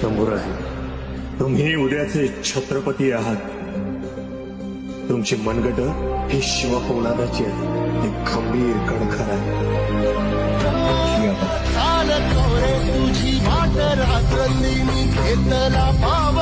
शंभूराजे, तुम्ही उद्याचे छत्रपती आहात. तुमची मनगट ही शिवपौलादाची आहे, ती खंबीर कणखर आहे. तुझी वाट रात्रंदिनी घेतला पाव